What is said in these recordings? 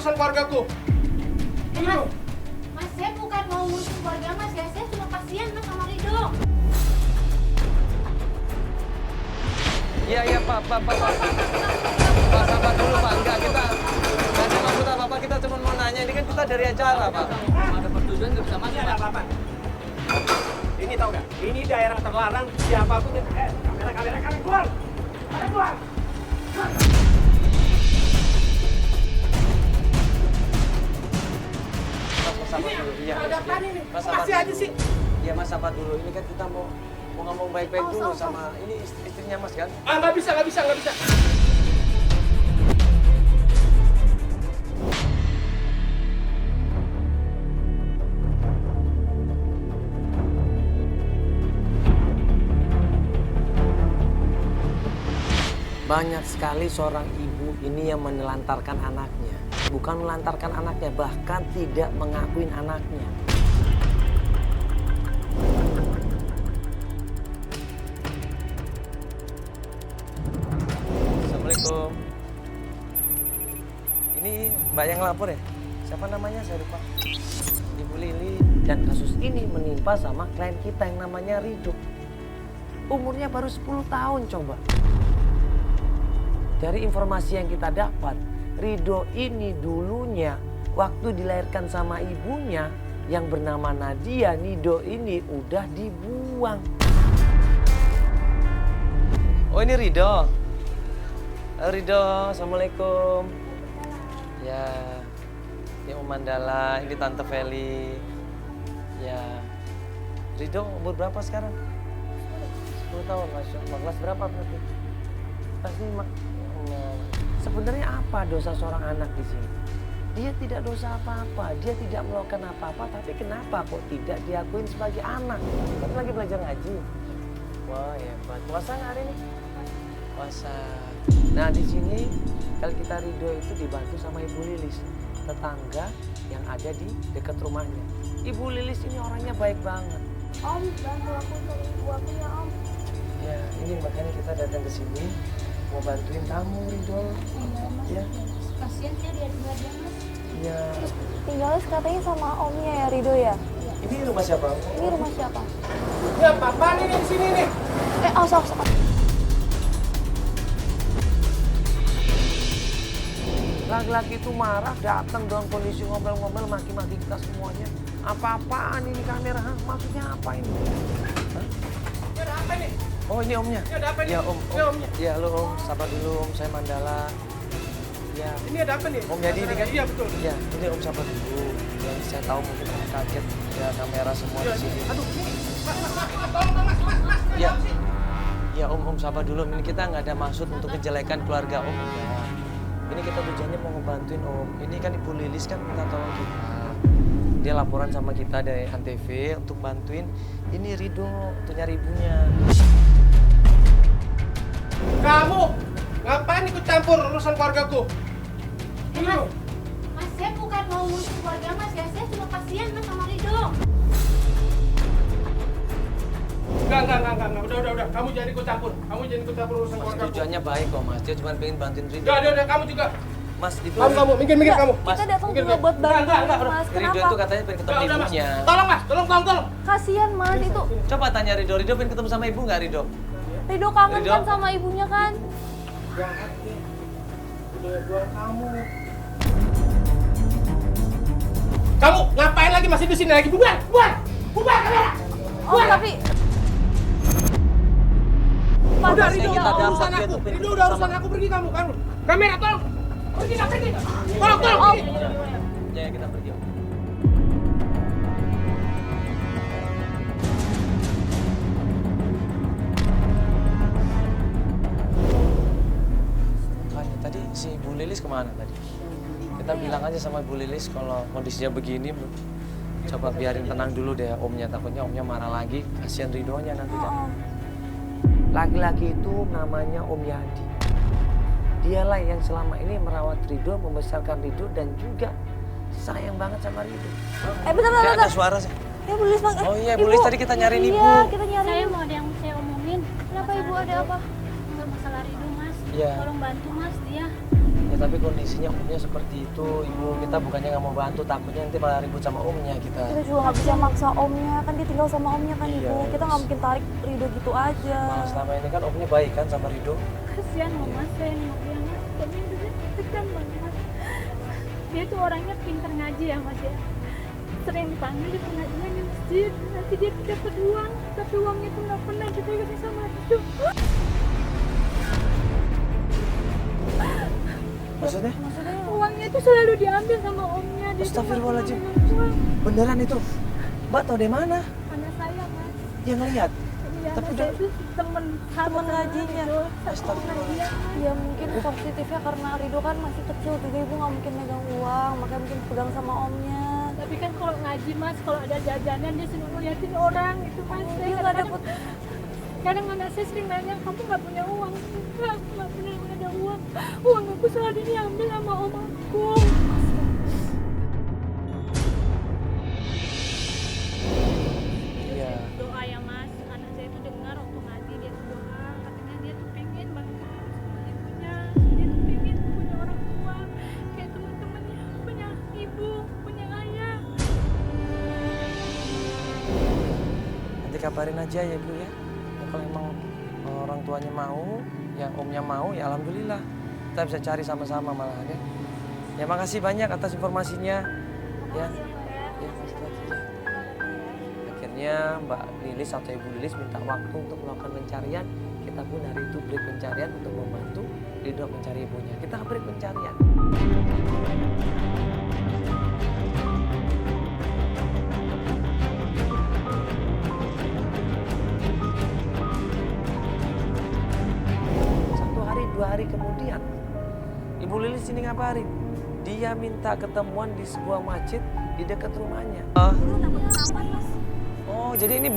urusan keluargaku. Mas, saya bukan mau ngurusin keluarga Mas ya. Saya cuma kasihan Mas sama Ridho. Iya, Pak, Pak, sabar dulu, Pak. Enggak, kita nggak ada maksud apa-apa, kita cuma mau nanya. Ini kan kita dari acara, Pak. Ada persetujuan nggak bisa masuk, Pak. Apa-apa. Ini tahu nggak? Ini daerah terlarang, siapapun yang... kamera, keluar! Ada keluar! Mas, sabar dulu. Iya, Ada apa nih? Mas, sabar Masih aja dulu. sih. Iya, Mas, sabar dulu. Ini kan kita mau ngomong baik-baik dulu sama ini istrinya Mas kan? Nggak bisa. Banyak sekali seorang ibu ini yang menelantarkan anaknya. Bukan melantarkan anaknya, bahkan tidak mengakuin anaknya. Assalamualaikum. Ini Mbak yang lapor ya? Siapa namanya? Saya lupa. Ibu Lili. Dan kasus ini menimpa sama klien kita yang namanya Ridho. Umurnya baru 10 tahun coba. Dari informasi yang kita dapat, Ridho ini dulunya waktu dilahirkan sama ibunya yang bernama Nadia, Ridho ini udah dibuang. Oh, ini Ridho. Ridho, Assalamualaikum. Ya, ini Om Mandala, ini Tante Feli. Ya, Ridho umur berapa sekarang? 10 tahun, Masya Allah. Kelas berapa berarti? Kelas 5. Sebenarnya apa dosa seorang anak di sini? Dia tidak dosa apa-apa, dia tidak melakukan apa-apa, tapi kenapa kok tidak diakuin sebagai anak? Kan lagi belajar ngaji. Wah, hebat. Puasa nggak hari ini? Puasa. Nah, di sini kalau kita Ridho itu dibantu sama Ibu Lilis, tetangga yang ada di dekat rumahnya. Ibu Lilis ini orangnya baik banget. Om, bantu aku cari ibu aku ya Om. Ya, ini makanya kita datang ke sini mau bantuin kamu, Ridho. Iya Mas. Ya. Kasihan dia Mas. Iya. Tinggalnya katanya sama omnya ya Ridho ya? Ini rumah siapa? Ini rumah siapa? Ya, papa nih di sini nih. Awas. Laki-laki itu marah, datang dengan kondisi ngomel-ngomel, maki-maki kita semuanya. Apa-apaan ini kamera? Hah? Maksudnya apa ini? Hah? Ya, ada apa nih? Oh, ini omnya. Ya, ada apa nih? Ya, Om. Ya, omnya. Ya, halo Om. Sabar dulu, Om. Saya Mandala. Ya. Ini ada apa nih? Om Yadi ini kan? Iya, betul. Ya, ini Om sabar dulu. Ya, saya tahu mungkin Om kaget. Ya, kamera semua di sini. Aduh, ini. Mas. Ya. Ya, Om sabar dulu. Ini kita nggak ada maksud untuk kejelekan keluarga Om. Ya. Ini kita tujuannya mau ngebantuin Om. Ini kan Ibu Lilis kan minta tolong kita. Dia laporan sama kita dari Antv untuk bantuin ini Ridho untuk nyari ibunya. Kamu ngapain ikut campur urusan keluargaku? Mas, saya bukan mau ngurusin keluarga Mas ya. Saya cuma kasihan Mas sama Ridho. Enggak. Udah. Kamu jangan ikut campur. Urusan Mas, keluargaku. tujuannya baik kok Mas. Dia cuma pengen bantuin Ridho. Udah, kamu juga. Mas, itu Kamu, minggir kamu. Mas, Kita datang Minggir, juga buat bantu Enggak. Mas. Ridho itu Kenapa? katanya pengen ketemu Udah, Mas. ibunya. Tolong, Mas. Tolong. Kasihan Mas itu. Coba tanya Ridho pengen ketemu sama ibu nggak Ridho? Ridho kangen Ridho? kan sama ibunya kan? Jangan nih. Udah buang kamu. Kamu ngapain lagi masih di sini lagi? Bubar kamera. Oh tapi Udah, Masih Ridho, kita dapat urusan dia aku. tuh pengen Ridho, ketemu udah sama- urusan aku, pergi kamu. Kamera, tolong. Pergi. Tolong. Ya, kita pergi. Om. Makanya tadi si Bu Lilis kemana tadi? Kita bilang aja sama Bu Lilis kalau kondisinya begini, Bu. Coba biarin tenang dulu deh omnya, takutnya omnya marah lagi, kasihan Ridhonya nanti kan. Laki-laki itu namanya Om Yadi. Dialah yang selama ini merawat Ridho, membesarkan Ridho dan juga sayang banget sama Ridho. bentar. Kayak ada suara sih. Ya Bu Lilis panggil. Oh iya, Bu Lilis tadi kita nyariin Ibu. Iya, kita nyariin. Saya mau ada yang saya omongin. Kenapa Ibu ada apa? Enggak masalah Ridho Mas. Iya. Tolong bantu Mas dia. Ya tapi kondisinya omnya seperti itu, Ibu. Kita bukannya nggak mau bantu, takutnya nanti malah ribut sama omnya kita. Kita juga nggak bisa maksa omnya, kan dia tinggal sama omnya kan Iya, Ibu. Kita nggak mungkin tarik Rido gitu aja. Malah selama ini kan omnya baik kan sama Rido. Kasihan mama saya nengok dia mas, tapi dia tekan banget. Dia tuh orangnya pintar ngaji ya mas ya. Sering dipanggil di pengajian di masjid, nanti dia dapat uang, tapi uangnya tuh nggak pernah dipegang sama itu. Maksudnya? Uangnya tuh selalu diambil sama omnya. Dia tuh nggak Astagfirullahaladzim. pernah megang uang. Beneran itu? Mbak tahu dari mana? Anak saya mas. Yang ngeliat? Iya, Tapi anak udah- saya itu temen ngajinya. Astagfirullah. Ya mungkin positifnya karena Rido kan masih kecil juga Ibu nggak mungkin megang uang, makanya mungkin pegang sama omnya. Tapi kan kalau ngaji mas, kalau ada jajanan dia senang ngeliatin orang itu mas. Dia Saya nggak kadang-kadang- dapet. Kadang anak saya sering nanya, kamu nggak punya uang? Enggak, aku nggak pernah ada uang. Uang aku selalu diambil sama om aku. Iya. Doa ya mas, anak saya itu dengar waktu ngaji dia tuh doa, katanya dia tuh pengen banget ketemu sama ibunya. Dia tuh pengen punya orang tua, kayak teman-temannya punya ibu, punya ayah. Nanti kabarin aja ya Ibu ya. Ya, kalau emang orang tuanya mau, yang omnya mau, ya alhamdulillah. Kita bisa cari sama-sama malah ya. Ya makasih banyak atas informasinya. Ya. Ya, makasih ya. Akhirnya Mbak Lilis atau Ibu Lilis minta waktu untuk melakukan pencarian. Kita pun hari itu break pencarian untuk membantu Rido mencari ibunya. Kita break pencarian. Satu hari, 2 hari kemudian, Ibu Lilis ini ngabarin. Dia minta ketemuan di sebuah masjid di dekat rumahnya. Lu takut ketahuan mas. Oh, jadi ini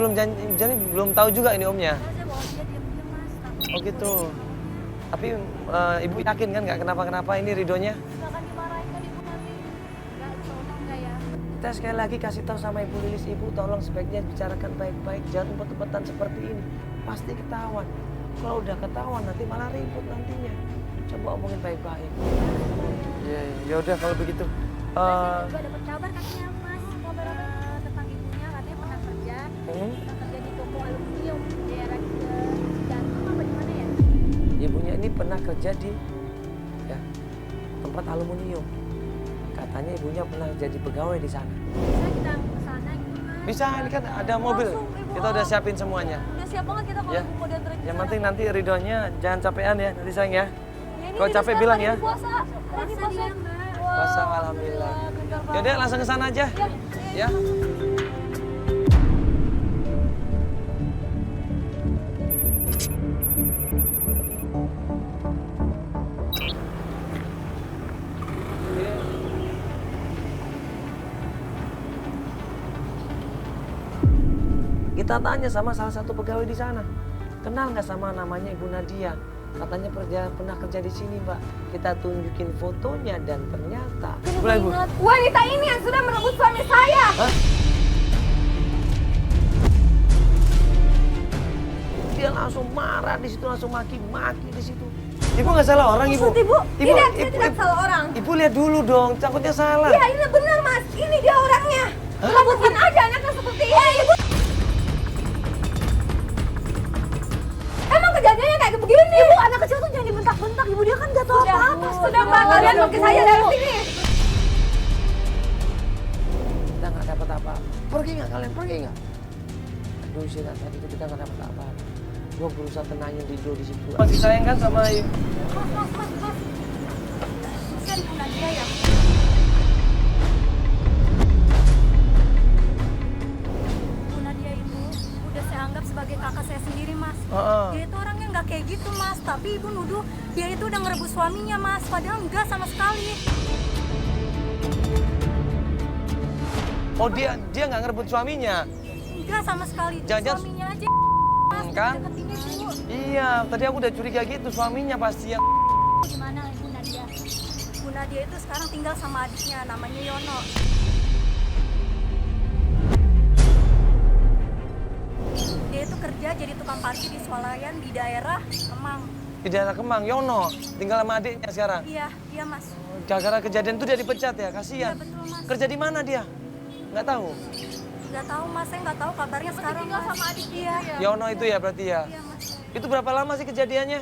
jadi belum tahu juga ini omnya. Saya bawa dia diam-diam mas. Takut Oh gitu. Tapi Ibu yakin kan nggak kenapa-kenapa ini Ridonya? nggak akan dimarahin kan ibu nanti. Nggak, tolong nggak ya. Kita sekali lagi kasih tahu sama Ibu Lilis, Ibu tolong sebaiknya bicarakan baik-baik, jangan umpet-umpetan seperti ini. Pasti ketahuan. Kalau udah ketahuan nanti malah ribut nantinya. Coba omongin baik-baik. Iya, ya udah kalau begitu. Saya juga dapat kabar katanya mas, kabar tentang ibunya katanya pernah kerja di toko aluminium daerah Jantung apa di mana ya? Ibunya ini pernah kerja di ya, tempat aluminium. Katanya ibunya pernah jadi pegawai di sana. Bisa kita ke sana gitu mas? Bisa, ini kan ada mobil. Langsung, Ibu. Kita udah siapin semuanya. Udah siap banget kita kalau Ya. Ibu mau dianterin ke Yang sana. penting nanti Ridonya jangan capean ya, nanti sayang ya. Ya, ini Kalau Rido capek sekarang bilang lagi ya. Puasa. Lagi Puasa puasa. dia, Mbak. Wah, Puasa, alhamdulillah. pintar banget. Yaudah langsung ke sana aja. Ya. Kita tanya sama salah satu pegawai di sana. Kenal nggak sama namanya Ibu Nadia? Katanya pernah kerja di sini, Mbak. Kita tunjukin fotonya dan ternyata. Boleh, Bu? Wanita ini yang sudah merebut suami saya. Hah? Dia langsung marah di situ, langsung maki-maki di situ. Ibu nggak salah orang, Ibu. Maksud Ibu? Tidak, saya tidak salah orang. Ibu lihat dulu dong, takutnya salah. Ya ini benar mas, ini dia orangnya. Lakukan aja anaknya seperti ini. Ibu. Emang kejadiannya kayak begini? Ibu anak kecil tuh jangan dibentak-bentak. Ibu dia kan gak tahu apa-apa. Sudah mbak, kalian pakai saya dari sini. Kita nggak dapat apa. Pergi nggak kalian? Pergi nggak? Aduh, sih tadi itu kita nggak dapat apa. Gue berusaha tenangin Rido di situ. Masih sayang kan sama Ibu? Kan Bu Nadia ya? Bu Nadia itu udah saya anggap sebagai kakak saya sendiri mas. Dia itu orangnya nggak kayak gitu mas, tapi ibu nuduh dia itu udah ngerebut suaminya mas, padahal enggak sama sekali. Oh dia nggak ngerebut suaminya? Enggak sama sekali, Jangan-jangan- suaminya aja mas, kan? deketin ibu. Iya, tadi aku udah curiga gitu, suaminya pasti yang... Gimana Ibu Nadia? Bu Nadia itu sekarang tinggal sama adiknya, namanya Yono. Dia itu kerja jadi tukang parkir di swalayan di daerah Kemang. Di daerah Kemang, Yono. Tinggal sama adiknya sekarang. Iya, iya Mas. Gara-gara kejadian itu dia dipecat ya, kasihan. Iya betul Mas. Kerja di mana dia? Nggak tahu. Nggak tahu Mas, saya nggak tahu kabarnya sekarang tinggal Mas. sama adik Iya, Yono itu ya berarti ya. iya Mas. Itu berapa lama sih kejadiannya?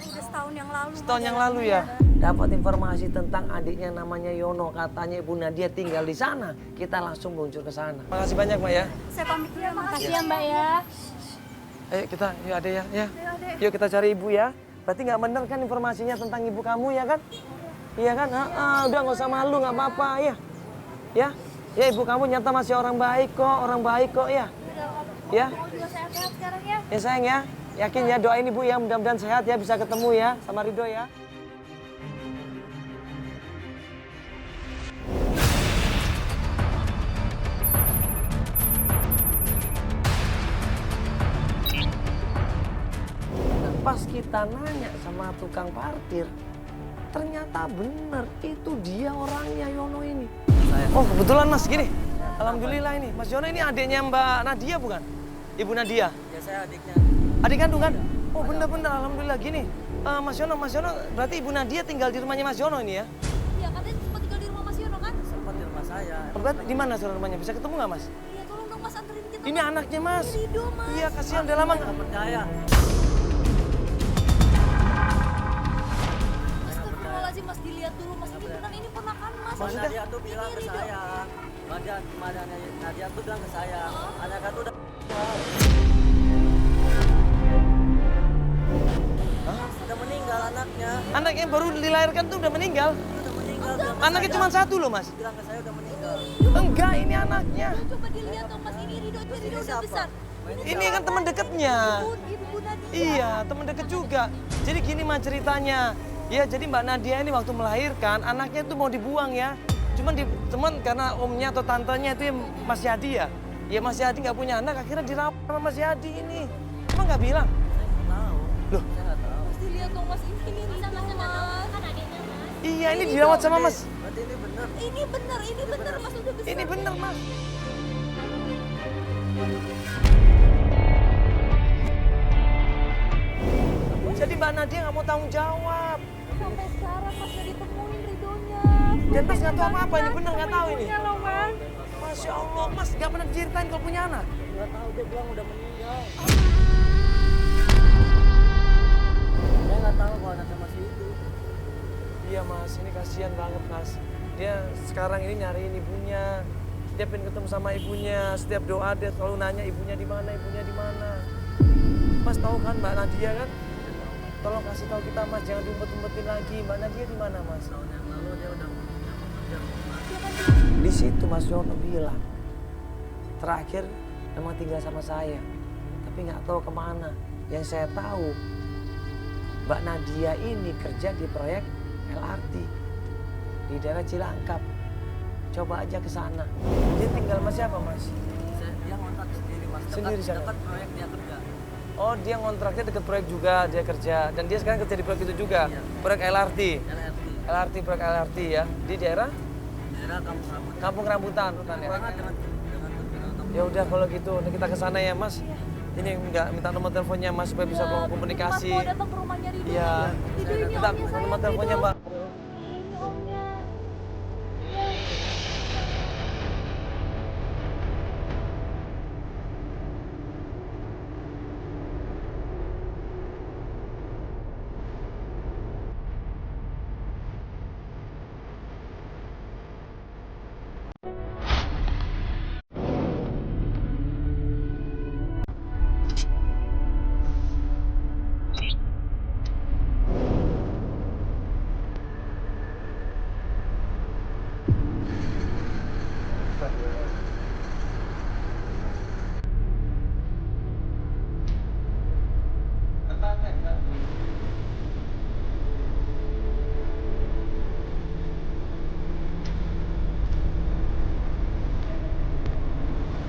Udah setahun yang lalu. Setahun yang lalu ya. Dapat informasi tentang adiknya namanya Yono, katanya Ibu Nadia tinggal di sana. Kita langsung meluncur ke sana. Makasih banyak Mbak ya. Saya pamit dulu ya Mas. Makasih ya Mbak ya. Ayo kita, yuk Ade ya. Yuk kita cari Ibu ya. Berarti nggak bener kan informasinya tentang ibu kamu ya kan? Iya kan? Udah nggak usah malu, nggak apa-apa ya. Ya, ya ibu kamu nyata masih orang baik kok ya. Ya. Mau juga sehat-sehat sekarang ya. Ya sayang ya, yakin ya doain ibu ya mudah-mudahan sehat ya bisa ketemu ya sama Ridho ya. Pas kita nanya sama tukang parkir, ternyata bener itu dia orangnya Yono ini. Oh kebetulan Mas gini, alhamdulillah ini Mas Yono ini adiknya Mbak Nadia bukan? Ibu Nadia? Ya saya adiknya. Adik kandung kan? Oh bener-bener alhamdulillah gini. Mas Yono berarti Ibu Nadia tinggal di rumahnya Mas Yono ini ya? Iya, katanya sempat tinggal di rumah Mas Yono kan? Sempat di rumah saya. Berarti di mana saudara rumahnya? Bisa ketemu nggak Mas? Iya, tolong dong Mas anterin kita. Ini anaknya Mas. Ridho Mas. Iya kasihan udah lama nggak. Nggak percaya. Astagfirullahaladzim Mas, dilihat dulu Mas. Ini benar ini ponakan Mas. Mas Nadia tuh bilang ke Ridho. saya. Nadia tuh bilang ke saya. Anaknya tuh udah. Udah meninggal anaknya. Anak yang baru dilahirkan tuh udah meninggal. Udah meninggal. Bilang ke Anaknya saya. cuma satu loh Mas. Bilang ke saya udah meninggal. Enggak ini anaknya. Coba dilihat dong Mas, ini Ridho udah besar. Ini kan teman dekatnya. Ibu Nadia. Iya, teman dekat juga. Jadi gini mah ceritanya. Ya, jadi Mbak Nadia ini waktu melahirkan anaknya itu mau dibuang ya. Cuman karena omnya atau tantenya itu ya Mas Yadi ya. Ya Mas Yadi nggak punya anak, akhirnya dirawat sama Mas Yadi ini. Emang nggak bilang? Saya nggak tahu. Loh? Saya nggak tahu. Mas dilihat dong Mas, ini Ridho Mas. Kan adiknya Mas. Iya, ini dirawat sama Mas. Berarti ini benar. Ini benar Mas, udah besar. Ini bener Mas. Jadi Mbak Nadia nggak mau tanggung jawab. Sampai sekarang Mas nggak ditemuin Ridhonya. Dan Mas nggak tahu apa-apa, ini bener nggak tahu ini. Ibunya loh Mas. Masya Allah, Mas nggak pernah diceritain kalau punya anak. Nggak tahu dia bilang udah meninggal. Saya nggak tahu kalau anaknya masih hidup. Iya Mas, ini kasihan banget Mas. Dia sekarang ini nyariin ibunya. Dia pengen ketemu sama ibunya. Setiap doa dia selalu nanya ibunya di mana, ibunya di mana. Mas tahu kan Mbak Nadia kan? Tolong kasih tahu kita Mas, jangan diumpet-umpetin lagi. Mbak Nadia di mana Mas? Tahun yang lalu dia udah kerja rumah. Di situ Mas Yono bilang, terakhir memang tinggal sama saya, tapi nggak tahu kemana. Yang saya tahu, Mbak Nadia ini kerja di proyek LRT di daerah Cilangkap. Coba aja ke sana. Dia tinggal sama siapa Mas? Dia ngontrak sendiri Mas. Sendiri sana? Dekat proyek dia kerja. Oh dia ngontraknya deket proyek juga, dia kerja. Dan dia sekarang kerja di proyek itu juga, Iya. proyek LRT. LRT. Proyek LRT ya, di daerah Daerah Kampung Rambutan. Kampung Rambutan bukan ya? Banget dengan Ya udah kalau gitu nanti kita ke sana ya Mas. Ini nggak minta nomor teleponnya Mas supaya bisa Iya, komunikasi. Mas mau datang ke rumahnya Ridho. Iya. Ridho ini Minta omnya saya. nomor teleponnya Mbak. Ini omnya.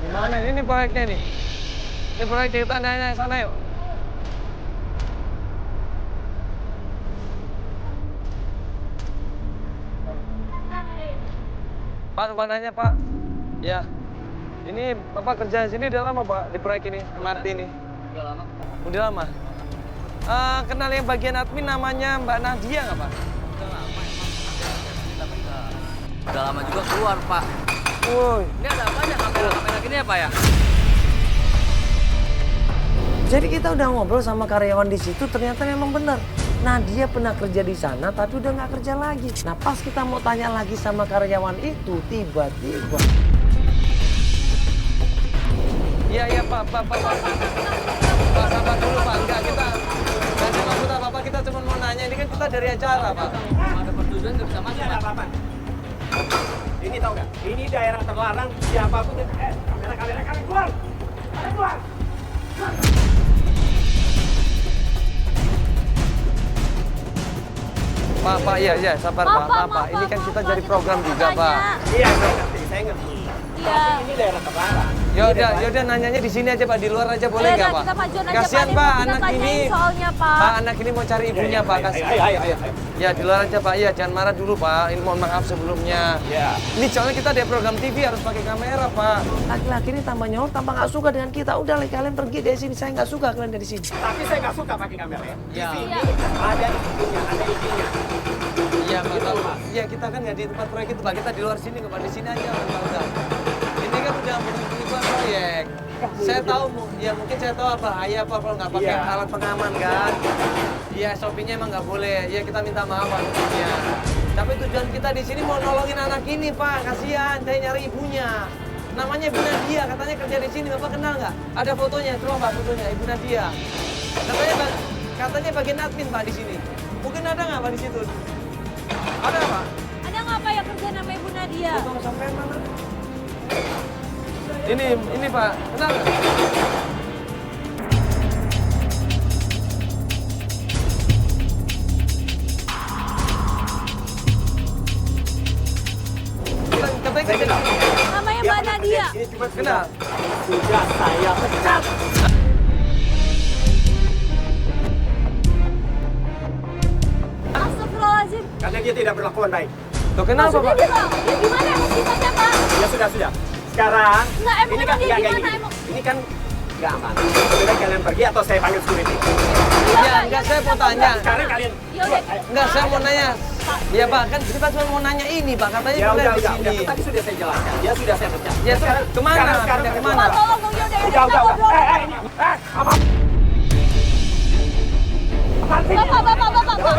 Gimana ini proyeknya nih? Ini proyek kita nanya sana yuk. Pak nanya Pak. Ya. Ini Bapak kerja di sini udah lama Pak di proyek ini, MRT ini. Udah lama. Udah lama. Kenal yang bagian admin namanya Mbak Nadia nggak Pak? Udah lama juga keluar, Pak. Woi. Ini ada banyak kamera gini ya, Pak ya? Jadi kita udah ngobrol sama karyawan di situ, ternyata memang benar. Nadia pernah kerja di sana, tapi udah nggak kerja lagi. Nah pas kita mau tanya lagi sama karyawan itu, tiba-tiba. Iya Pak. Pak, sabar dulu Pak. Enggak, kita nggak ada maksud apa-apa, kita cuma mau nanya. Ini kan kita dari acara Pak. Ada pertujuan nggak bisa masuk, Ini ada Pak. apa-apa. Ini tahu nggak? Ini daerah terlarang siapapun. Kamera kalian keluar. Kalian keluar. Pak, iya, sabar Pak. Ini kan kita dari program juga Pak. Iya, saya ngerti. Iya. Ini daerah terlarang. Yaudah nanyanya di sini aja Pak, di luar aja boleh nggak Pak? Kita majuan aja, Kasihan Pak. Pak, Kita anak tanyain ini. soalnya, Pak. Pak, anak ini mau cari ibunya Pak, kasihan. Ayo. Ya di luar aja Pak, iya jangan marah dulu Pak. Ini mohon maaf sebelumnya. Iya. Ini soalnya kita ada program TV harus pakai kamera Pak. Laki-laki ini tambah nyolong, tambah nggak suka dengan kita. Udah kalian pergi dari sini, saya nggak suka kalian dari sini. Tapi saya nggak suka pakai kamera ya. Di Iya. sini ada ibunya, ada ibunya. Iya Pak, Gitu, Pak. iya kita kan nggak di tempat proyek itu Pak, kita di luar sini Pak, di sini aja Pak udah. Ini kan udah bukan proyek. Saya tahu, ya mungkin saya tahu bahaya Pak kalau nggak pakai Iya. alat pengaman kan. Iya SOP-nya emang nggak boleh. Ya kita minta maaf Pak tentunya. Tapi tujuan kita di sini mau nolongin anak ini Pak, kasihan, saya nyari ibunya. Namanya Ibu Nadia, katanya kerja di sini, Bapak kenal nggak? Ada fotonya, coba Pak fotonya Ibu Nadia. Katanya bagian admin Pak di sini. Mungkin ada nggak Pak di situ? Ada Pak? Ada nggak Pak yang kerja nama Ibu Nadia? Foto sampai mana? Ini Pak, kenal nggak? Katanya kerja di sini. Namanya Dia Mbak pernah Nadia. kerja di sini, cuma Kenal? sudah saya pecat. Astagfirullahaladzim. Karena dia tidak berlakuan baik. Tuh kenapa Maksudnya Pak? dia nggak- dia gimana emang sifatnya, Pak? Ya sudah. Sekarang Nggak, emang ini kan dia nggak kayak gimana, gini. emang? Ini kan nggak aman. Lebih kalian pergi atau saya panggil security. Ya, enggak saya mau tanya. Sekarang kalian. Ya udah. Enggak, saya mau nanya. Ya Pak, kan kita cuma mau nanya ini Pak, katanya Ya boleh udah. di sini. Tadi sudah saya jelaskan. Ya sudah saya pecat. Ya terus kemana? Sekarang Pindah kemana? Pak, tolong dong, ya udah Udah. kita ngobrol. Apa? Bapak,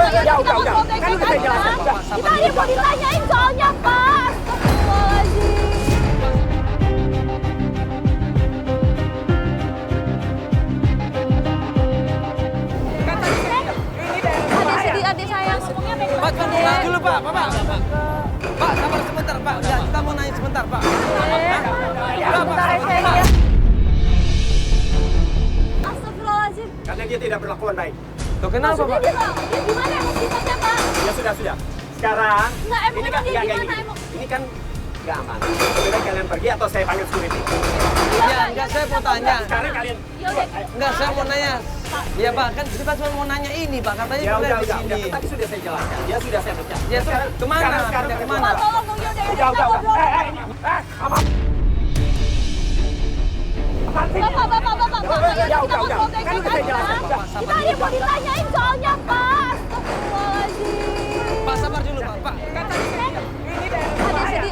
ayo Ya, kita udah. ngobrol Kan baik-baik udah saya aja. jelaskan. Udah. Kita ada yang mau ditanyain soalnya, Pak. Astagfirullahaladzim. Adik saya ngomongnya baik-baik. Pak, tenang dulu Pak, Pak, sabar sebentar Pak. Ya, kita mau nanya sebentar Pak. Astagfirullahaladzim. Karena dia tidak berlakuan baik. Tuh kenapa Maksudnya Pak? dia gimana emang sifatnya, Pak? Ya sudah. Sekarang Nggak, emang ini kan dia nggak kayak gimana, gini. emang? Ini kan nggak aman. Lebih kalian pergi atau saya panggil security. Ya, enggak saya mau tanya. Sekarang kalian. Ya udah. Enggak, saya mau nanya. Ya Pak, kan kita cuma mau nanya ini Pak, katanya Ya boleh udah. di sini. Tadi sudah saya jelaskan. Ya sudah saya pecat. Ya terus kemana? Pindah kemana? Pak, tolong dong, ya udah Udah. kita ngobrol. Apa? Bapak, ayo Ya, kita udah. ngobrol Kan baik-baik udah saya aja. jelaskan. Udah. Kita ada yang mau ditanyain soalnya, Pak. Astagfirullahaladzim. Pak, sabar dulu Pak.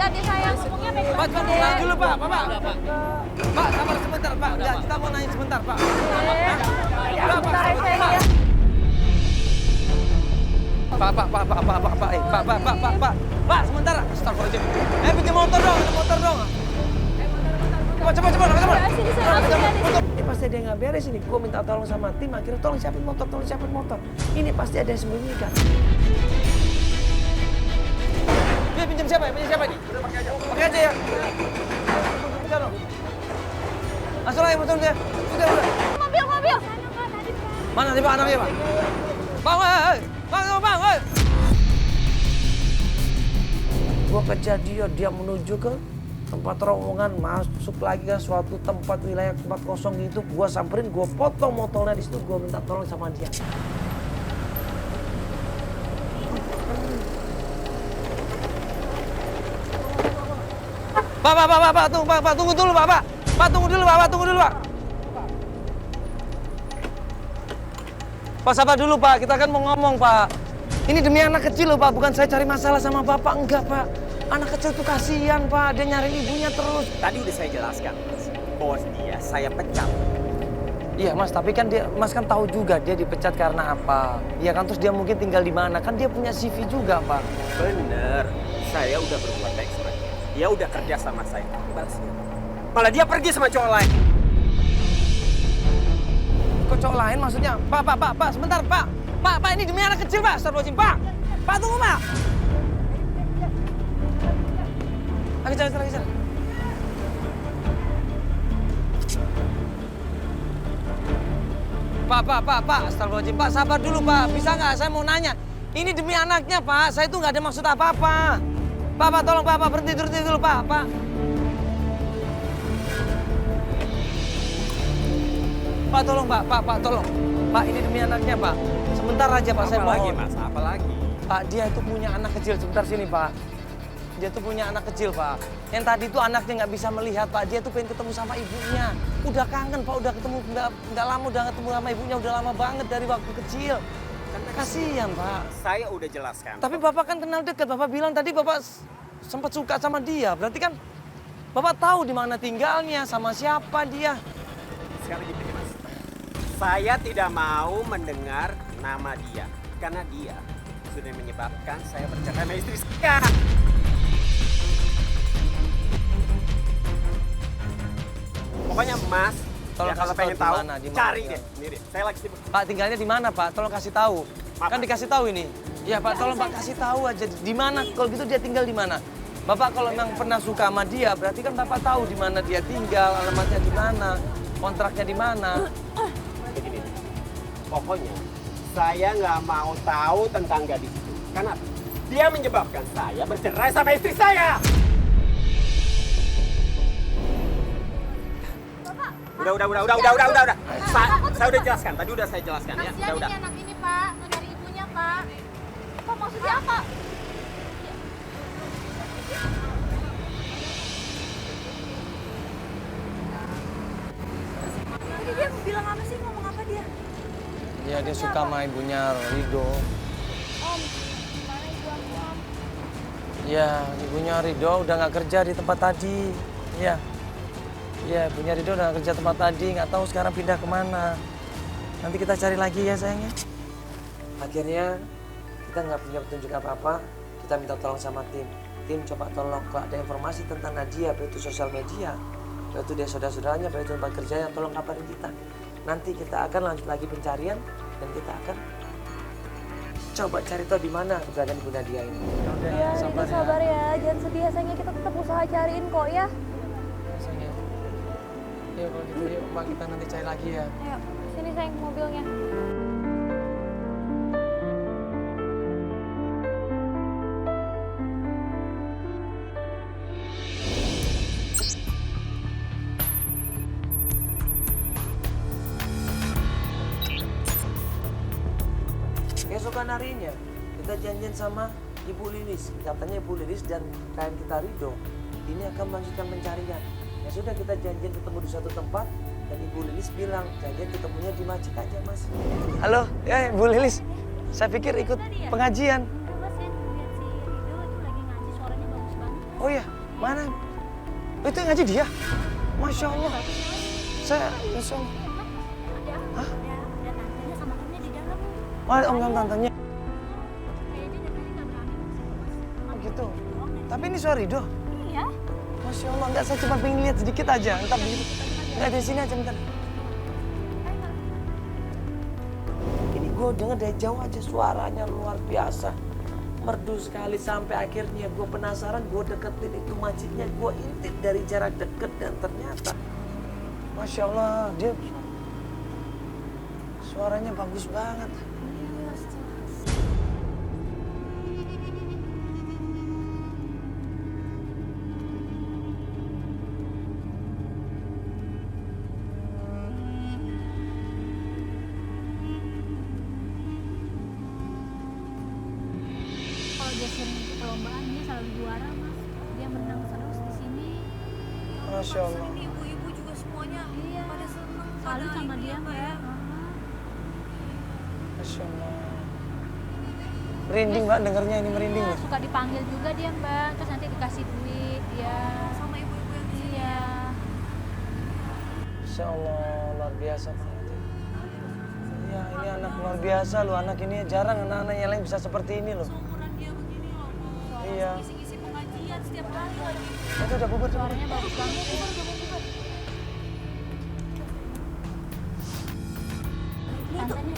Adik saya ngomongnya Pak, baik-baik. tenang dulu Pak. Pak, sabar sebentar Pak. Ya, kita mau nanya sebentar Pak. Pak, sebentar. Astagfirullahaladzim. Pinjam motor dong. Cepat. Sini saya langsung. Ini pasti ada yang nggak beres ini. Gue minta tolong sama tim, akhirnya tolong siapin motor. Ini pasti ada yang sembunyikan. Dia pinjam siapa ini? Pakai aja ya. Bisa dong. Masuk lagi motor dia. Udah. Mobil. Mana nih Pak anaknya Pak? Bang, woi. Gua kejar dia menuju ke tempat rombongan, masuk lagi ke suatu tempat wilayah tempat kosong gitu. Gua samperin, gua potong motornya di situ, gua minta tolong sama dia. Pak, tunggu dulu Pak. Pak, tunggu dulu Pak. Pak, sabar dulu Pak, kita kan mau ngomong Pak. Ini demi anak kecil loh Pak, bukan saya cari masalah sama Bapak, enggak Pak. Anak kecil tuh kasihan Pak, dia nyari ibunya terus. Tadi udah saya jelaskan, Mas. Bos dia saya pecat. Iya Mas, tapi kan Mas kan tahu juga dia dipecat karena apa. Iya kan, terus dia mungkin tinggal di mana, kan dia punya CV juga Pak. Bener, saya udah berbuat baik sama dia. Dia udah kerja sama saya. Balasnya. Malah dia pergi sama cowok lain. Kok cowok lain maksudnya? Pak, sebentar Pak. Pak, ini demi anak kecil Pak, Astagfirullahaladzim Pak. Pak, tunggu Pak. Lagi jalan. Pak, Astagfirullahaladzim Pak, sabar dulu Pak. Bisa nggak, saya mau nanya. Ini demi anaknya Pak, saya tuh nggak ada maksud apa-apa. Pak, tolong Pak, berhenti dulu Pak. Pak, tolong Pak, tolong. Pak, ini demi anaknya Pak. Sebentar aja Pak, saya mohon. Apa lagi Mas, apa lagi? Pak, dia itu punya anak kecil, sebentar sini Pak. Dia tuh punya anak kecil Pak. Yang tadi tuh anaknya nggak bisa melihat Pak, dia tuh pengen ketemu sama ibunya. Udah kangen Pak, udah ketemu, nggak lama udah ketemu sama ibunya, udah lama banget dari waktu kecil. Kasihan Pak. Saya udah jelaskan. Tapi Bapak kan kenal dekat, Bapak bilang tadi Bapak sempat suka sama dia. Berarti kan Bapak tahu di mana tinggalnya, sama siapa dia. Sekali lagi Mas. Saya tidak mau mendengar nama dia. Karena dia sudah menyebabkan saya bercerai sama istri saya. Pokoknya Mas, Tolong ya kalau kasih pengen tahu tahu, di mana cari dia. deh sendiri. Saya lagi sibuk. Pak, tinggalnya di mana Pak? Tolong kasih tahu. Maaf, Kan Pak. dikasih tahu ini. Ya Pak, tolong Pak kasih tahu aja di mana. Kalau gitu dia tinggal di mana? Bapak kalau memang pernah suka sama dia, berarti kan Bapak tahu di mana dia tinggal, alamatnya di mana, kontraknya di mana. Begini, pokoknya saya nggak mau tahu tentang gadis itu. Karena dia menyebabkan saya bercerai sama istri saya. Udah. Saya udah jelaskan. Tadi udah saya jelaskan ya. Kasihan Udah. ini anak ini, Pak. Nggak dari ibunya, Pak. Pak, maksudnya apa? Tadi dia bilang apa sih? Ngomong apa dia? Ya dia suka sama ibunya Rido. Om, gimana ibu aku, Om? Ya, ibunya Rido udah nggak kerja di tempat tadi. Ya, ibunya Rido udah nggak kerja tempat tadi, nggak tahu sekarang pindah kemana. Nanti kita cari lagi ya sayangnya. Akhirnya kita nggak punya petunjuk apa-apa, kita minta tolong sama tim. Tim coba tolong kalau ada informasi tentang Nadia, baik itu sosial media, baik itu dia saudara-saudaranya, baik itu tempat kerjanya, tolong kabarin kita. Nanti kita akan lanjut lagi pencarian dan kita akan coba cari tahu di mana keberadaan Ibu Nadia ini. Ya, kita sabar ya. Jangan sedih ya, sayangnya. Kita tetap usaha cariin kok ya. Sayangnya. Yuk kalau gitu yuk Mbak, kita nanti cari lagi ya. Ayo, sini sayang mobilnya. Keesokan harinya kita janjian sama Ibu Lilis. Katanya Ibu Lilis dan klien kita Rido ini akan melanjutkan pencarian. Ya sudah, kita janjian ketemu di suatu tempat dan Ibu Lilis bilang janjian ketemunya di masjid aja Mas. Halo, ya Ibu Lilis. Saya pikir ikut pengajian. Coba saya lihat si Rido itu lagi ngaji, suaranya bagus banget. Oh iya, mana? Itu yang ngaji dia? Masya Allah. Saya, Masya Allah. Hah? Ada tantenya sama omnya di dalam. Oh, om dan tantenya. Kayaknya dari tadi nggak berani masuk. Oh gitu. Tapi ini suara Rido. Iya. Masya Allah, enggak, saya cuma pengen lihat sedikit aja. Entar begitu. Enggak, di sini aja, bentar. Ini gue denger dari jauh aja suaranya luar biasa. Merdu sekali sampai akhirnya gue penasaran, gue deketin itu masjidnya, gue intip dari jarak deket dan ternyata Masya Allah, dia suaranya bagus banget. Kalau dia sering ikut perlombaan, dia selalu juara, Mas. Dia menang terus di sini. Masya Allah. Ini ibu-ibu juga semuanya pada seneng. Selalu sama dia, Mbak. Masya Allah. Merinding mbak, dengernya ini merinding loh. Suka dipanggil juga dia mbak, terus nanti dikasih duit dia sama ibu-ibu yang iya. Masya Allah, luar biasa banget. Iya, ini anak luar biasa loh, anak ini jarang anak-anak yang lain bisa seperti ini loh. Seumuran dia begini loh, Bu. Iya. Ngisi-ngisi pengajian setiap hari lagi. Itu udah bubur, Suaranya bagus banget.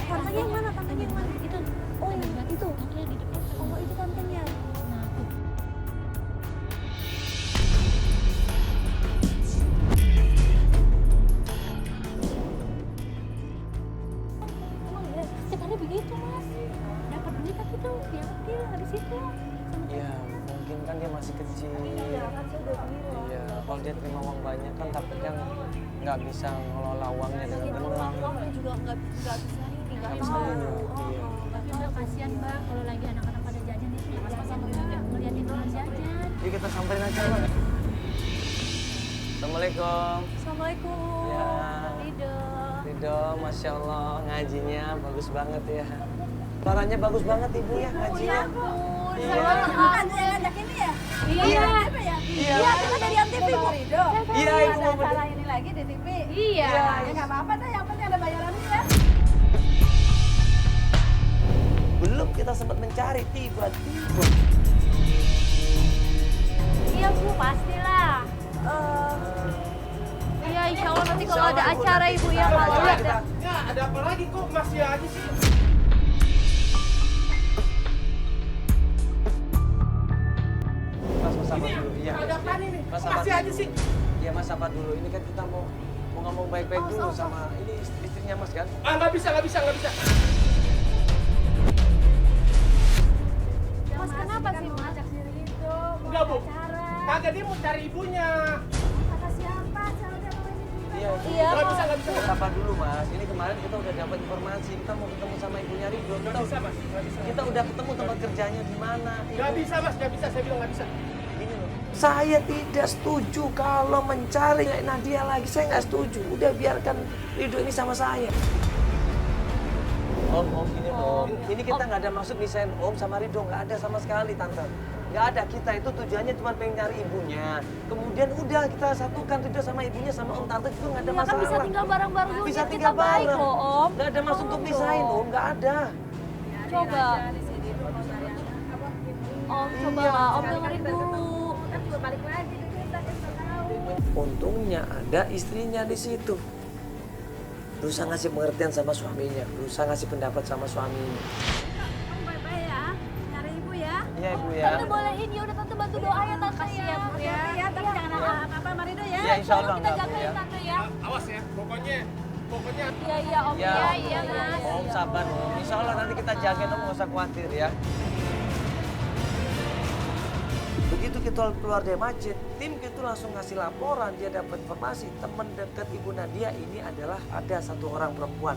Tantenya yang mana? Tantenya yang mana? Itu. Oh, yang itu. Tantenya di depan. Oh, itu tantenya. Nah, tuh. Emang ya, setiap hari begitu mas. Dapat duit tapi tuh dia kecil habis itu. Iya, mungkin kan dia masih kecil. Iya, kalau dia terima uang banyak kan tapi kan nggak bisa ngelola uangnya dengan benar. Uangnya juga nggak bisa ini, nggak Nggak bisa tahu. ini, iya. Tapi mbak kasihan mbak kalau lagi anak-anak pada jajan itu ya jajan juga ngeliatin orang jajan. Yuk kita samperin aja mbak. Assalamualaikum. Assalamualaikum. Ya, Ridho. Ridho, Masya Allah ngajinya bagus banget ya. Suaranya bagus banget ibu ya ngajinya. Iya. Bukan yang ngajak ini ya? Iya. Apa ya? Iya. Iya, kita dari Antv, Bu. Iya ibu mau Acara ini lagi di TV. Iya. Ya nggak apa-apa deh, yang penting ada bayarannya ya. belum kita sempat mencari tiba-tiba. Iya bu pastilah. Iya insya Allah nanti kalau ada acara ibu ya kalau ada. Ya, ada apa lagi kok masih aja sih? Mas sabar Ini dulu. Iya. ada apa nih? Mas sabar Masih aja dulu. sih. Iya mas sabar dulu. Ini kan kita mau ngomong baik-baik dulu sama ini istrinya mas kan? Ah nggak bisa. Mas kenapa sih mas? Enggak bu. Kagak dia mau cari ibunya. Iya. Iya, Nggak bisa. Sabar dulu mas. Ini kemarin kita udah dapat informasi. Kita mau ketemu sama ibunya Ridho. Nggak bisa mas. Nggak bisa. Kita udah ketemu tempat kerjanya di mana. Nggak bisa mas. Nggak bisa. Saya bilang nggak bisa. Gini loh. Saya tidak setuju kalau mencari Nadia lagi. Saya nggak setuju. Udah biarkan Ridho ini sama saya. Om, ini Om. Ini kita nggak ada maksud misahin Om sama Ridho. Nggak ada sama sekali, Tante. Nggak ada. Kita itu tujuannya cuma pengen nyari ibunya. Kemudian udah kita satukan Ridho sama ibunya sama Om. Tante juga nggak ada Iya kan masalah. bisa tinggal bareng-bareng dulu. Bisa kita tinggal baik bareng. loh om. Nggak ada maksud untuk misahin Om. Nggak ada. Coba. Om coba lah om dengerin dulu. Untungnya ada istrinya di situ. Berusaha ngasih pengertian sama suaminya, berusaha ngasih pendapat sama suaminya. Kamu baik-baik ya, cari ibu ya. Iya ibu ya. Tante bolehin ya udah tante bantu doa ya tante ya. Bu ya. Ya, tapi jangan apa-apa sama Ridho ya. Iya insya Allah Kita enggak bu jagain ya. tante ya. Awas ya. Pokoknya. Iya om. Ya, Iya mas. Om sabar Om. Insya Allah nanti kita jagain Om, nggak usah khawatir ya. Begitu kita keluar dari masjid, tim itu langsung ngasih laporan, dia dapat informasi teman dekat Ibu Nadia ini adalah ada satu orang perempuan.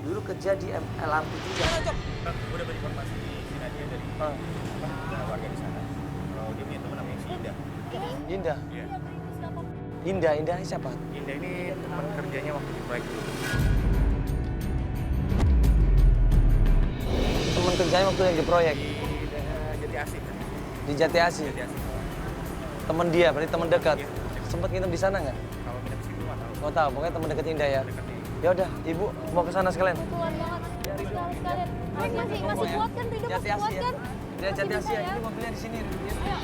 Dulu kerja di LRT juga. Udah berinformasi si Nadia dari warga di sana. Kalau dia punya teman namanya si Indah. Indah. Iya. Indah siapa? Indah ini teman kerjanya waktu di proyek dulu. Teman kerjanya waktu yang di proyek Di Jati Asih. di Jati Asih. Jati Asih. Teman dia, berarti teman dekat. Iya. Sempat nginep di sana nggak? Kalau kita kesini nggak tahu. Mau tahu, pokoknya teman dekat Indah ya. Dekat di Ya udah, Ibu mau ke sana sekalian. Keluar banget. Sekalian. Masih kuat kan Ridho Jati masih kuat Asih ya. kan? Dia Jati Masih Asih ya. bisa Ini mobilnya di sini. Ridho. Ayo.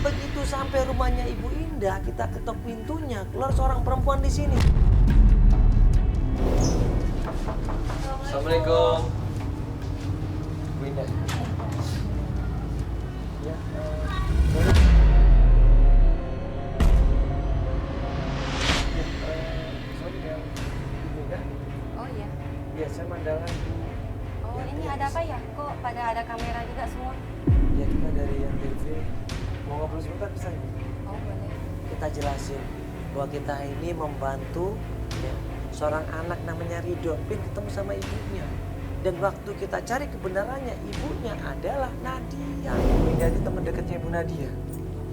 Begitu sampai rumahnya Ibu Indah, kita ketok pintunya, keluar seorang perempuan di sini. Assalamualaikum. Bu Indah. Ya, boleh. Sorry ya, Ibu Indah. Oh iya. Ya, saya Mandalan. Oh ini ada apa ya? Kok pada ada kamera juga semua? Ya, kita dari yang TV. Mau ngobrol sebentar bisa ya? Oh boleh. Kita jelasin bahwa kita ini membantu ya, seorang anak namanya Ridho, pengen ketemu sama ibunya. Dan waktu kita cari kebenarannya, ibunya adalah Nadia. Ibu Indah ini teman dekatnya Ibu Nadia.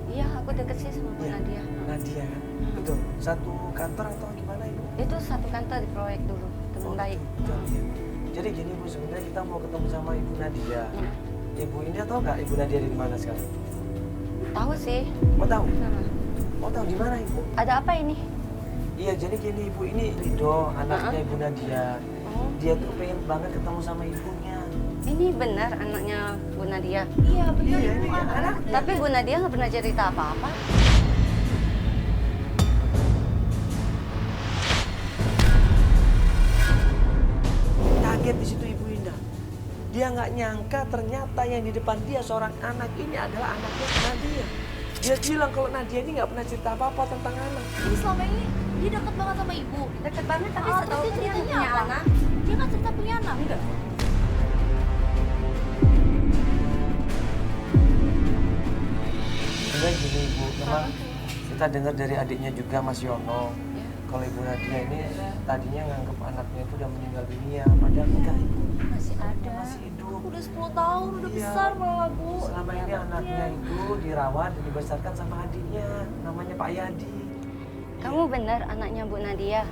Iya, aku deket sih sama Bu Iya. Nadia. Nadia kan? Betul. Satu kantor atau gimana Ibu? Itu satu kantor di proyek dulu, teman baik. Betul, iya. Jadi gini Bu, sebenarnya kita mau ketemu sama Ibu Nadia. Ya. Ibu Indah tahu nggak Ibu Nadia ada di mana sekarang? Tahu sih. Mau tahu? Nah, Mau tahu di mana Ibu? ada apa ini? Iya, jadi gini Ibu, ini Ridho, anaknya Ibu Nadia. Oh, Dia tuh pengen banget ketemu sama ibunya. ini benar anaknya Bu Nadia. Iya bener Iya, Ibu, ini anak. Tapi Bu Nadia nggak pernah cerita apa-apa. Kaget di situ Ibu Indah. Dia nggak nyangka ternyata yang di depan dia seorang anak ini adalah anaknya Nadia. Dia bilang kalau Nadia ini nggak pernah cerita apa-apa tentang anak. Jadi selama ini dia deket banget sama ibu. Deket banget tapi Ah, setahu terus dia dia ceritanya punya apa? anak. Dia kan cerita punya anak. Enggak. Sebenarnya gini Ibu, memang kita dengar dari adiknya juga Mas Yono. Ya. Kalau Ibu Nadia ini tadinya nganggep anaknya itu udah meninggal dunia, padahal enggak Ibu. Masih ada. Dia masih hidup. Udah 10 tahun, udah Iya. besar malah Bu. Selama ini anaknya itu dirawat dan dibesarkan sama adiknya, namanya Pak Yadi. Kamu benar anaknya Bu Nadia.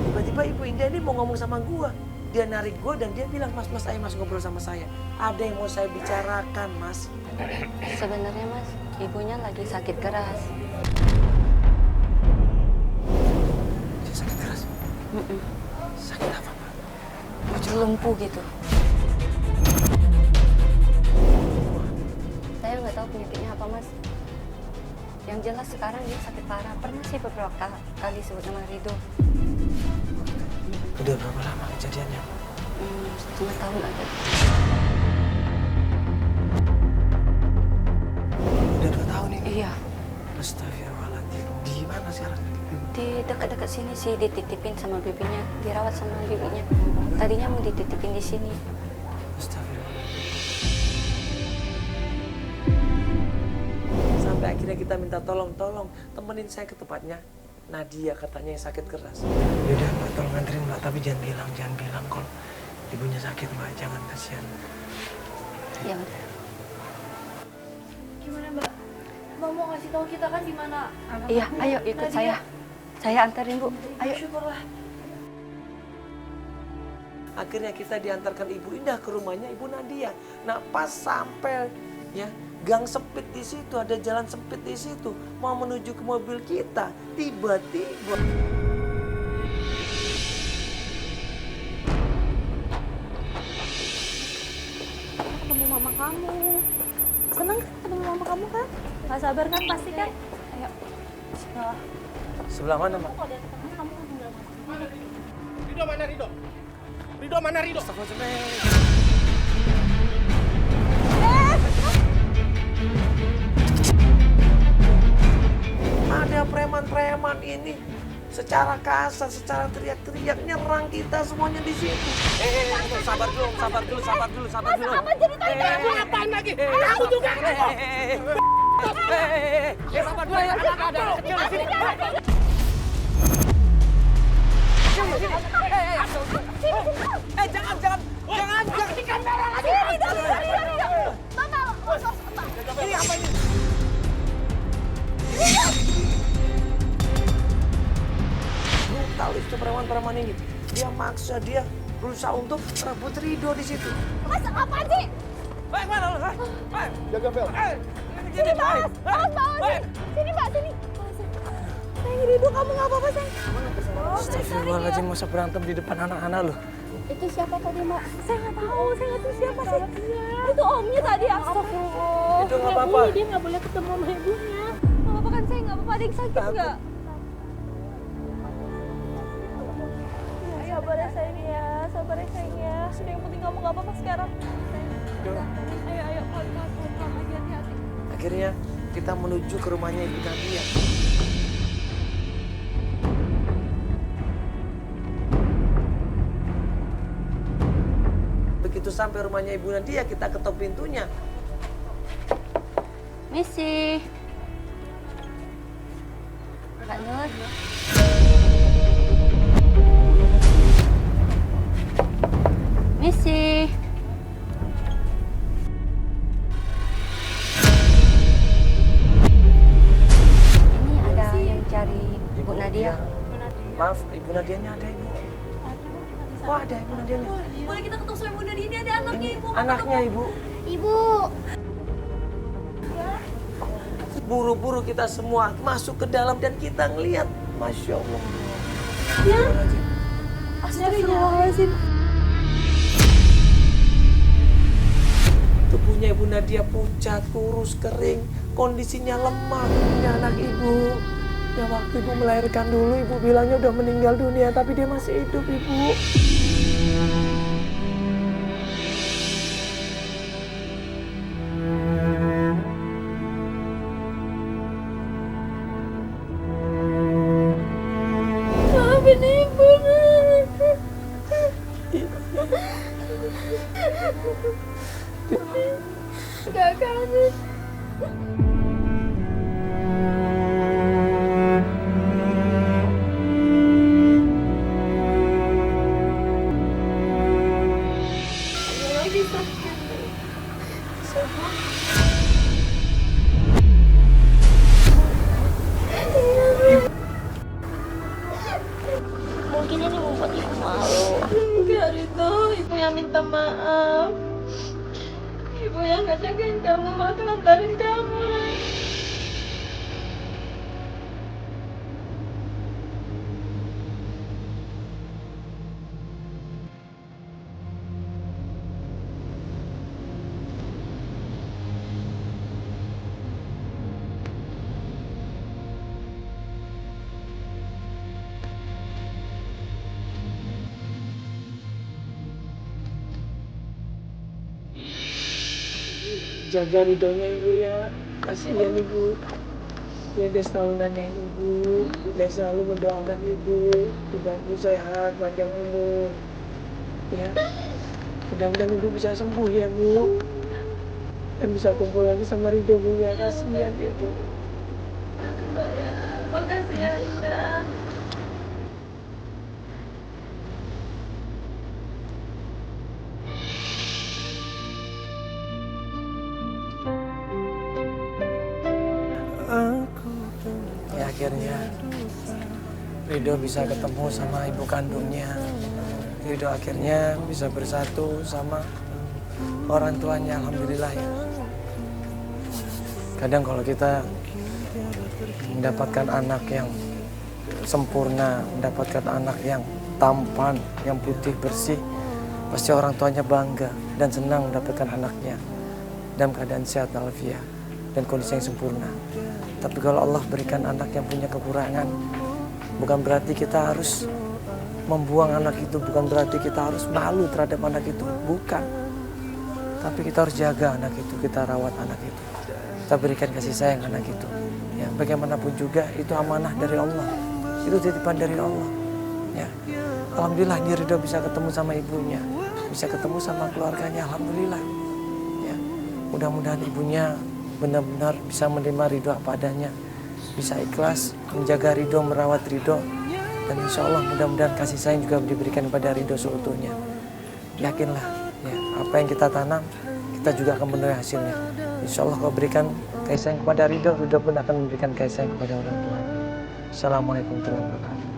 Tiba-tiba Ibu Indah ini mau ngomong sama gua. Dia narik gua dan dia bilang, Mas, ayo Mas ngobrol sama saya. Ada yang mau saya bicarakan, Mas. Sebenarnya Mas, ibunya lagi sakit keras. Dia sakit keras. Mm-mm. Sakit apa, Pak? Lumpuh gitu. Saya nggak tahu penyakitnya apa Mas. Yang jelas sekarang dia sakit parah. Pernah sih beberapa kali sebut nama Ridho. Udah berapa lama kejadiannya? Setengah tahun ada. Udah 2 tahun ini? Iya, Astagfirullahaladzim. Di mana sekarang? di dekat-dekat sini sih dititipin sama bibinya, dirawat sama bibinya. Tadinya mau dititipin di sini. Astagfirullahaladzim. Sampai akhirnya kita minta tolong temenin saya ke tempatnya Nadia, katanya yang sakit keras. Yaudah Mbak, tolong nganterin Mbak, tapi jangan bilang kalau ibunya sakit Mbak, jangan, kasihan. Ya betul. Gimana Mbak? Mbak mau ngasih tahu kita kan di mana anak Iya, aku, ayo ikut Nadia. saya. Saya antarin Bu. Ayo. Syukurlah. Akhirnya kita diantarkan Ibu Indah ke rumahnya Ibu Nadia. Nah pas sampai ya gang sempit di situ, ada jalan sempit di situ, mau menuju ke mobil kita, tiba-tiba Ketemu mama kamu. Seneng kan ketemu mama kamu kan? Gak sabar kan pasti kan? Ayo. Bismillah. sebelah mana Mbak? Kalau dia ketemu kamu tinggal mama. Ridho mana Ridho? Ridho mana Ridho? Ada preman-preman ini secara kasar, secara teriak-teriak nyerang kita semuanya di situ. Sabar dulu. Apa ceritanya? Kamu ngapain lagi? Kamu juga. Sabar dulu ya, ada kecil di sini. Jangan. Ini apa ini? Brutal itu preman-preman ini. Dia maksa, dia berusaha untuk rebut Ridho di situ. Mas, apa sih? Mana lu? Jaga bel. Sini, Mas. Mas. Sini, Mbak, sini. Sayang, Ridho, kamu nggak apa-apa, sayang. Astagfirullahaladzim, masa berantem di depan anak-anak loh. Itu siapa tadi, Mbak? Saya nggak tahu siapa sih. Itu omnya tadi. Astagfirullah. Itu nggak apa-apa. Dia nggak boleh ketemu sama ibunya. Nggak apa-apa kan, saya nggak apa-apa. Ada yang sakit nggak? Sabar ya, sayang ya. Sabar ya, sayang ya. Sudah, yang penting kamu nggak apa-apa sekarang. Ayo, pelan-pelan lagi, hati-hati. Akhirnya kita menuju ke rumahnya Ibu Nadia. Begitu sampai rumahnya Ibu Nadia, kita ketok pintunya. Misi. Mbak Nur. Maaf, Ibu Nadianya ada Ibu. Oh ada Ibu Nadianya. Boleh kita ketemu sama Ibu Nadia, ini ada anaknya Ibu. Anaknya Ibu. Ibu. Buru-buru kita semua masuk ke dalam dan kita ngelihat. Masya Allah. Ya. Astagfirullahaladzim. Tubuhnya Ibu Nadia pucat, kurus, kering. Kondisinya lemah. Ini anak Ibu. Ya waktu Ibu melahirkan dulu, Ibu bilangnya udah meninggal dunia. Tapi dia masih hidup Ibu. Maafin Ibu. Kakak. Lagi sakit. Mungkin ini membuat Ibu malu. Enggak, Rito. Ibu yang minta maaf. Ibu yang gak jagain kamu, malah ngantarin kamu. Jaga ridhonya Ibu ya. Kasihan Ibu. Ya dia selalu nanyain Ibu. Dia selalu mendoakan Ibu. Ibu sehat, panjang umur. Ya. Mudah-mudahan Ibu bisa sembuh ya Bu. Dan bisa kumpul lagi sama Ridho Bu ya. Kasihan Ibu. Makasih ya, Indah. Ya akhirnya Ridho bisa ketemu sama ibu kandungnya. Ridho akhirnya bisa bersatu sama orang tuanya. Alhamdulillah ya. Kadang kalau kita mendapatkan anak yang sempurna, mendapatkan anak yang tampan, yang putih bersih, pasti orang tuanya bangga dan senang mendapatkan anaknya dalam keadaan sehat walafiat dan kondisi yang sempurna. Tapi kalau Allah berikan anak yang punya kekurangan, bukan berarti kita harus membuang anak itu, bukan berarti kita harus malu terhadap anak itu, bukan. Tapi kita harus jaga anak itu, kita rawat anak itu, kita berikan kasih sayang anak itu. Ya, bagaimanapun juga itu amanah dari Allah, itu titipan dari Allah. Ya, alhamdulillah dia Ridho bisa ketemu sama ibunya, bisa ketemu sama keluarganya, alhamdulillah. Ya, mudah-mudahan ibunya benar-benar bisa menerima Ridho apa adanya, bisa ikhlas menjaga Ridho, merawat Ridho, dan insya Allah mudah-mudahan kasih sayang juga diberikan kepada Ridho seutuhnya. Yakinlah, ya, apa yang kita tanam kita juga akan menuai hasilnya. Insya Allah kalau berikan kasih sayang kepada Ridho, Ridho pun akan memberikan kasih sayang kepada orang tua. Assalamualaikum warahmatullahi wabarakatuh.